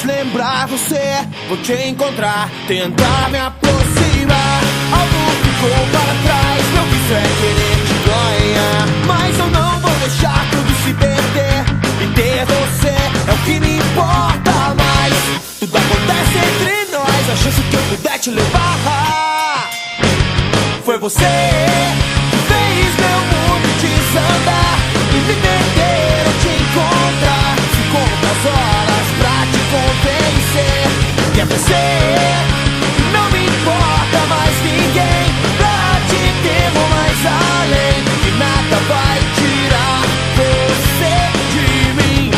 fácil lembrar você, vou te encontrar, tentar me aproximar. Algo ficou para trás, meu vício é querer te ganhar, mas eu não vou deixar tudo se perder. E ter você é o que me importa mais. Tudo acontece entre nós, a chance que eu puder te levar. Foi você que fez meu mundo desandar e me perder ou te encontrar. Se conta as horas pra te convencer que é você, que não me importa mais ninguém. Pra te ter vou mais além, que nada vai tirar você de mim.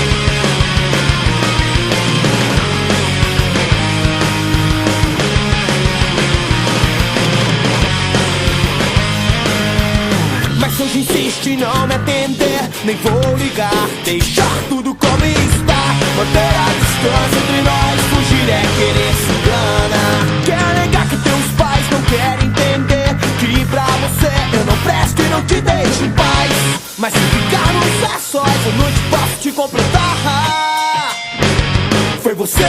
Mas se hoje insiste em não me atender, nem vou ligar, deixar tudo como está. Manter a distância entre nós, fugir é querer se enganar. Quer negar que teus pais não querem entender que pra você eu não presto e não te deixo em paz. Mas se ficarmos a sós, eu não te posso te completar. Foi você